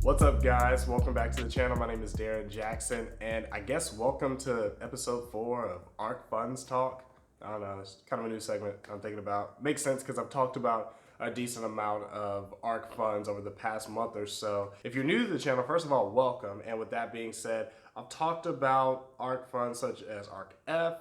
What's up, guys? Welcome back to the channel. My name is Darren Jackson, and I guess welcome to episode 4 of ARK Funds Talk. I don't know, it's kind of a new segment I'm thinking about. Makes sense because I've talked about a decent amount of ARK funds over the past month or so. If you're new to the channel, first of all, welcome. And with that being said, I've talked about ARK funds such as ARK F,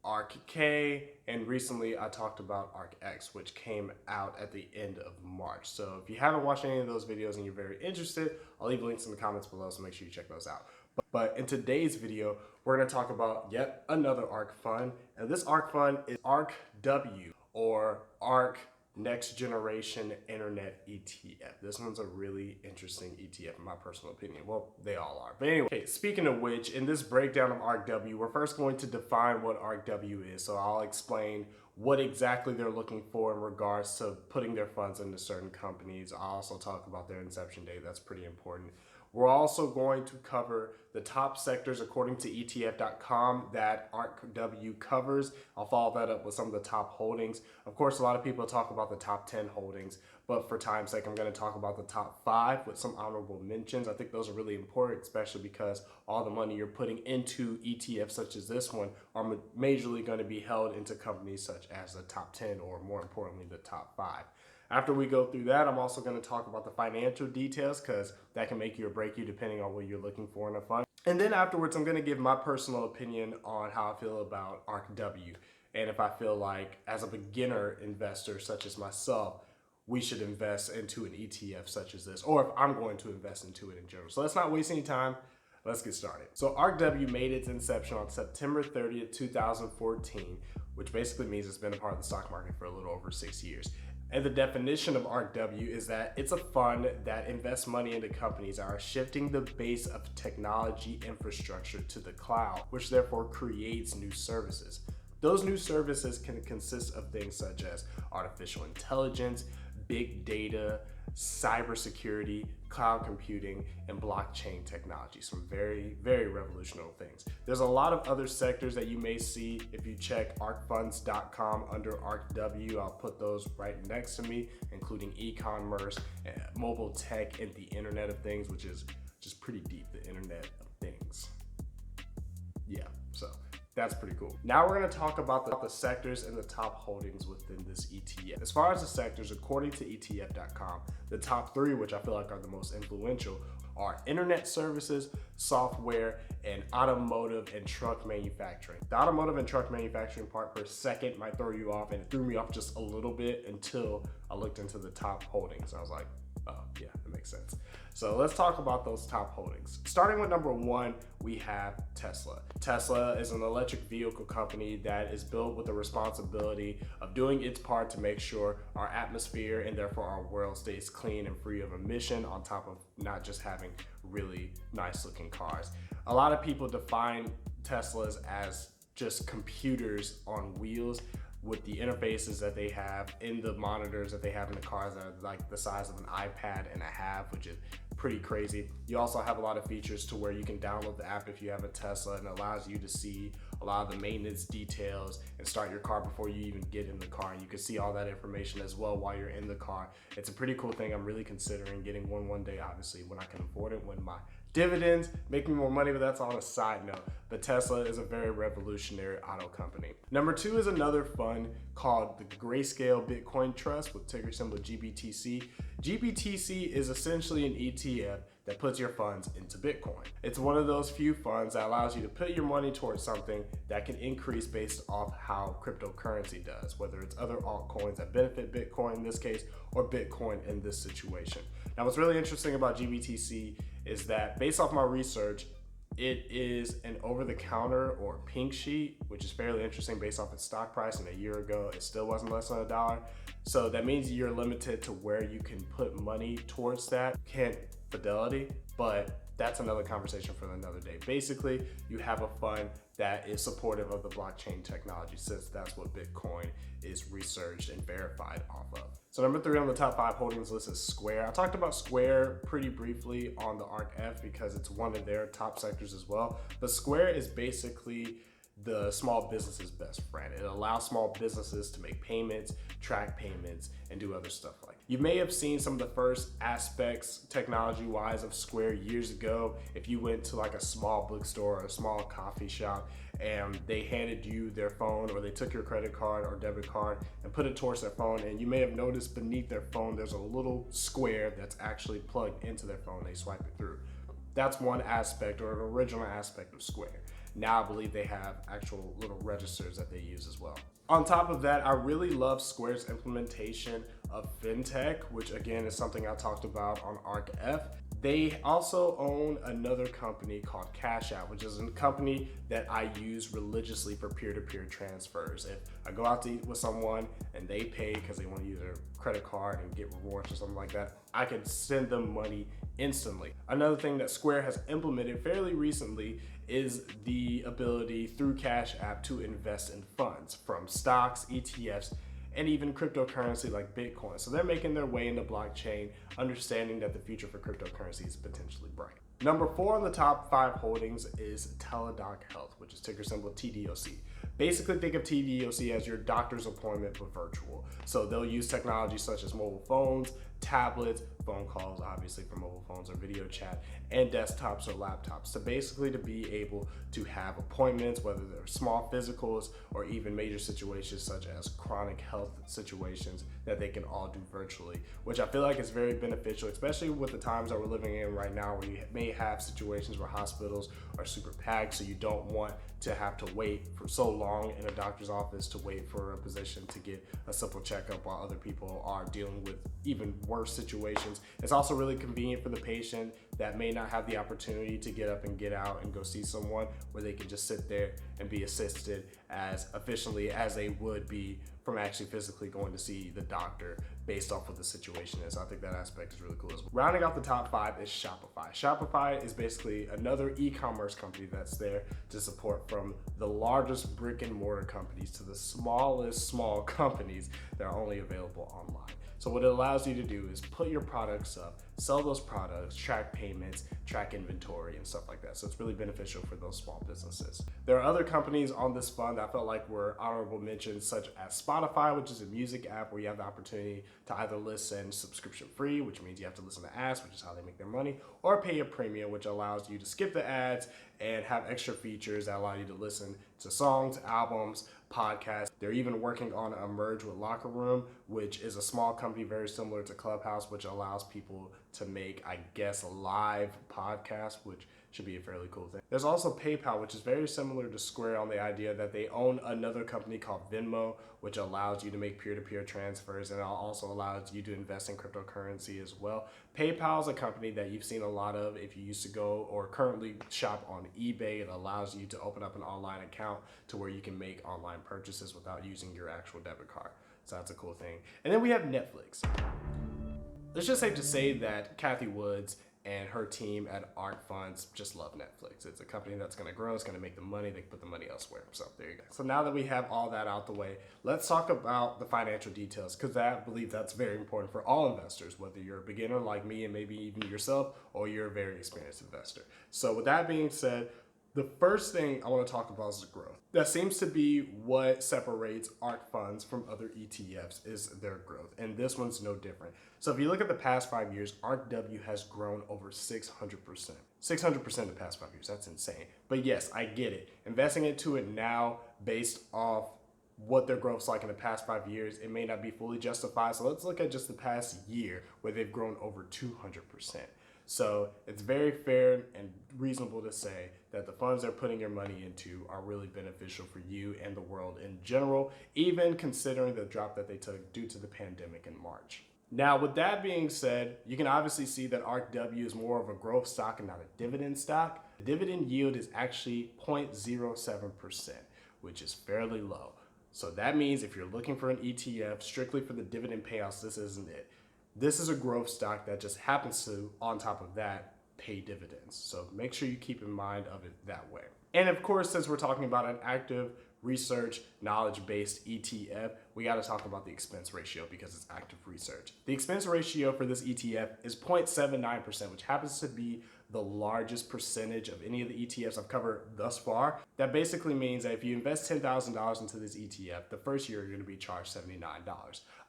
ARK K, and recently I talked about ARK X, which came out at the end of March. So if you haven't watched any of those videos and you're very interested, I'll leave links in the comments below, so make sure you check those out. But in today's video, we're going to talk about yet another ARK fund, and this ARK fund is ARKW, or ARK Next Generation Internet ETF. This one's a really interesting ETF in my personal opinion. Well, they all are. But anyway, speaking of which, in this breakdown of ARKW, we're first going to define what ARKW is. So I'll explain what exactly they're looking for in regards to putting their funds into certain companies. I'll also talk about their inception date. That's pretty important. We're also going to cover the top sectors according to ETF.com that ARKW covers. I'll follow that up with some of the top holdings. Of course, a lot of people talk about the top 10 holdings, but for time's sake, I'm going to talk about the top 5 with some honorable mentions. I think those are really important, especially because all the money you're putting into ETFs such as this one are majorly going to be held into companies such as the top 10, or more importantly, the top 5. After we go through that, I'm also going to talk about the financial details, because that can make you or break you depending on what you're looking for in a fund. And then afterwards, I'm going to give my personal opinion on how I feel about ARKW, and if I feel like as a beginner investor such as myself, we should invest into an ETF such as this, or if I'm going to invest into it in general. So let's not waste any time. Let's get started. So ARKW made its inception on September 30th, 2014, which basically means it's been a part of the stock market for a little over 6 years. And the definition of ARKW is that it's a fund that invests money into companies that are shifting the base of technology infrastructure to the cloud, which therefore creates new services. Those new services can consist of things such as artificial intelligence, big data, cybersecurity, cloud computing, and blockchain technology. Some very, very revolutionary things. There's a lot of other sectors that you may see if you check arkfunds.com under ARKW. I'll put those right next to me, including e-commerce, mobile tech, and the Internet of Things, which is just pretty deep, the Internet of Things. Yeah, so that's pretty cool. Now we're going to talk about the sectors and the top holdings within this ETF. As far as the sectors, according to ETF.com, the top 3, which I feel like are the most influential, are internet services, software, and automotive and truck manufacturing. The automotive and truck manufacturing part per second might throw you off, and it threw me off just a little bit until I looked into the top holdings. I was like, oh yeah, that makes sense. So let's talk about those top holdings. Starting with number 1, we have Tesla. Tesla is an electric vehicle company that is built with the responsibility of doing its part to make sure our atmosphere and therefore our world stays clean and free of emission, on top of not just having really nice looking cars. A lot of people define Teslas as just computers on wheels, with the interfaces that they have in the monitors that they have in the cars that are like the size of an iPad and a half, which is pretty crazy. You also have a lot of features to where you can download the app if you have a Tesla, and it allows you to see a lot of the maintenance details and start your car before you even get in the car, and you can see all that information as well while you're in the car. It's a pretty cool thing. I'm really considering getting one day, obviously, when I can afford it, when my dividends make me more money, but that's on a side note. But Tesla is a very revolutionary auto company. Number 2 is another fund called the Grayscale Bitcoin Trust with ticker symbol GBTC. GBTC is essentially an ETF that puts your funds into Bitcoin. It's one of those few funds that allows you to put your money towards something that can increase based off how cryptocurrency does, whether it's other altcoins that benefit Bitcoin in this case, or Bitcoin in this situation. Now, what's really interesting about GBTC is that based off my research, it is an over-the-counter or pink sheet, which is fairly interesting based off its stock price, and a year ago it still wasn't less than $1. So that means you're limited to where you can put money towards that. Can't Fidelity, but that's another conversation for another day. Basically, you have a fund that is supportive of the blockchain technology, since that's what Bitcoin is researched and verified off of. So number 3 on the top 5 holdings list is Square. I talked about Square pretty briefly on the ARK F because it's one of their top sectors as well. But Square is basically the small business's best friend. It allows small businesses to make payments, track payments, and do other stuff like that. You may have seen some of the first aspects technology-wise of Square years ago. If you went to like a small bookstore or a small coffee shop and they handed you their phone, or they took your credit card or debit card and put it towards their phone, and you may have noticed beneath their phone there's a little square that's actually plugged into their phone. They swipe it through. That's one aspect, or an original aspect of Square. Now I believe they have actual little registers that they use as well. On top of that, I really love Square's implementation of fintech, which again is something I talked about on ARK ETF. They also own another company called Cash App, which is a company that I use religiously for peer-to-peer transfers. If I go out to eat with someone and they pay because they want to use their credit card and get rewards or something like that, I can send them money instantly. Another thing that Square has implemented fairly recently is the ability through Cash App to invest in funds from stocks, ETFs, and even cryptocurrency like Bitcoin. So they're making their way into blockchain, understanding that the future for cryptocurrency is potentially bright. Number 4 on the top 5 holdings is Teladoc Health, which is ticker symbol TDOC. Basically, think of TDOC as your doctor's appointment but virtual. So they'll use technology such as mobile phones, tablets, phone calls, obviously for mobile phones or video chat, and desktops or laptops. So basically to be able to have appointments, whether they're small physicals or even major situations such as chronic health situations that they can all do virtually, which I feel like is very beneficial, especially with the times that we're living in right now, where you may have situations where hospitals are super packed, so you don't want to have to wait for so long in a doctor's office to wait for a physician to get a simple checkup while other people are dealing with even worse situations. It's also really convenient for the patient that may not have the opportunity to get up and get out and go see someone, where they can just sit there and be assisted as efficiently as they would be from actually physically going to see the doctor based off what the situation is. I think that aspect is really cool as well. Rounding out the top 5 is Shopify. Shopify is basically another e-commerce company that's there to support from the largest brick and mortar companies to the smallest small companies that are only available online. So what it allows you to do is put your products up, sell those products, track payments, track inventory, and stuff like that. So it's really beneficial for those small businesses. There are other companies on this fund that I felt like were honorable mentions, such as Spotify, which is a music app where you have the opportunity to either listen subscription free, which means you have to listen to ads, which is how they make their money, or pay a premium, which allows you to skip the ads and have extra features that allow you to listen to songs, albums, podcasts. They're even working on a merge with Locker Room, which is a small company very similar to Clubhouse, which allows people to make, I guess, live podcasts, which should be a fairly cool thing. There's also PayPal, which is very similar to Square on the idea that they own another company called Venmo, which allows you to make peer-to-peer transfers, and it also allows you to invest in cryptocurrency as well. PayPal is a company that you've seen a lot of if you used to go or currently shop on eBay. It allows you to open up an online account to where you can make online purchases without using your actual debit card. So that's a cool thing. And then we have Netflix. It's just safe to say that Kathy Woods and her team at ARK Funds just love Netflix. It's a company that's gonna grow, it's gonna make the money, they can put the money elsewhere. So there you go. So now that we have all that out the way, let's talk about the financial details, because I believe that's very important for all investors, whether you're a beginner like me and maybe even yourself, or you're a very experienced investor. So with that being said, the first thing I want to talk about is the growth. That seems to be what separates ARK funds from other ETFs, is their growth. And this one's no different. So if you look at the past 5 years, ARKW has grown over 600%. 600% in the past 5 years, that's insane. But yes, I get it. Investing into it now based off what their growth's like in the past 5 years, it may not be fully justified. So let's look at just the past year where they've grown over 200%. So it's very fair and reasonable to say that the funds they're putting your money into are really beneficial for you and the world in general, even considering the drop that they took due to the pandemic in March. Now, with that being said, you can obviously see that ARKW is more of a growth stock and not a dividend stock. The dividend yield is actually 0.07%, which is fairly low. So that means if you're looking for an ETF strictly for the dividend payouts, this isn't it. This is a growth stock that just happens to, on top of that, pay dividends. So make sure you keep in mind of it that way. And of course, since we're talking about an active research, knowledge-based ETF, we got to talk about the expense ratio because it's active research. The expense ratio for this ETF is 0.79%, which happens to be the largest percentage of any of the ETFs I've covered thus far. That basically means that if you invest $10,000 into this ETF, the first year you're going to be charged $79.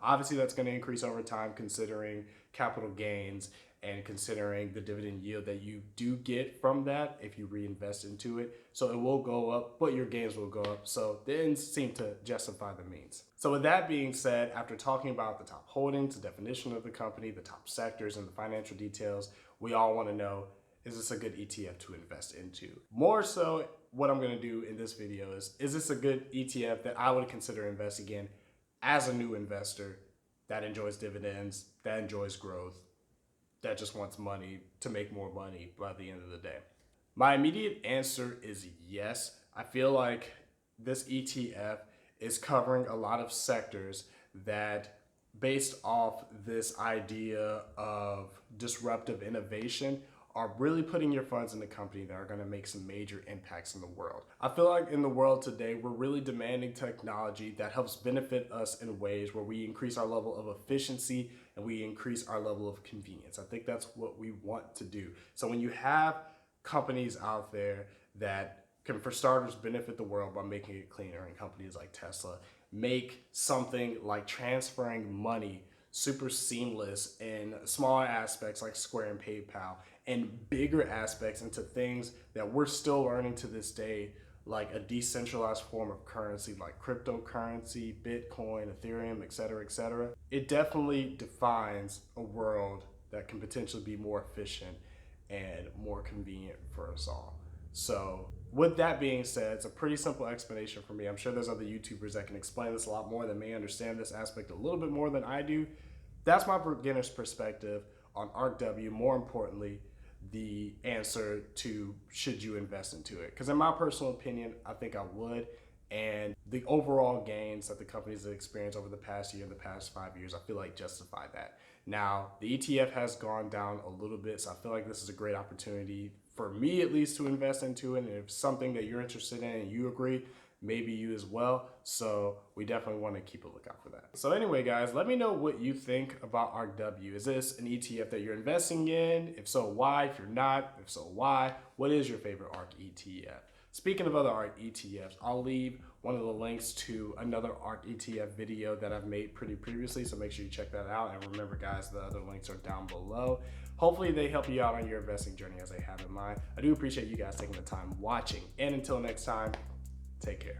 Obviously, that's going to increase over time considering capital gains and considering the dividend yield that you do get from that if you reinvest into it. So it will go up, but your gains will go up. So the ends seem to justify the means. So with that being said, after talking about the top holdings, the definition of the company, the top sectors, and the financial details, we all want to know, is this a good ETF to invest into? More so, what I'm going to do in this video is this a good ETF that I would consider investing in as a new investor that enjoys dividends, that enjoys growth, that just wants money to make more money by the end of the day? My immediate answer is yes. I feel like this ETF is covering a lot of sectors that, based off this idea of disruptive innovation, are really putting your funds in a company that are going to make some major impacts in the world. I feel like in the world today, we're really demanding technology that helps benefit us in ways where we increase our level of efficiency and we increase our level of convenience. I think that's what we want to do. So when you have companies out there that can, for starters, benefit the world by making it cleaner, and companies like Tesla make something like transferring money super seamless in smaller aspects like Square and PayPal, and bigger aspects into things that we're still learning to this day, like a decentralized form of currency like cryptocurrency, Bitcoin, Ethereum, etc. It definitely defines a world that can potentially be more efficient and more convenient for us all. So with that being said, it's a pretty simple explanation for me. I'm sure there's other YouTubers that can explain this a lot more, that may understand this aspect a little bit more than I do. That's my beginner's perspective on ARKW. More importantly, the answer to should you invest into it. Because in my personal opinion, I think I would. And the overall gains that the companies have experienced over the past year, the past 5 years, I feel like justify that. Now, the ETF has gone down a little bit, so I feel like this is a great opportunity for me at least to invest into it. And if it's something that you're interested in and you agree, maybe you as well. So we definitely want to keep a lookout for that. So anyway, guys, let me know what you think about ARKW. Is this an ETF that you're investing in? If so, why? If you're not, if so, why? What is your favorite ARK ETF? Speaking of other ARK ETFs, I'll leave one of the links to another ARK ETF video that I've made pretty previously, so make sure you check that out. And remember, guys, the other links are down below. Hopefully they help you out on your investing journey as they have in mine. I do appreciate you guys taking the time watching. And until next time, take care.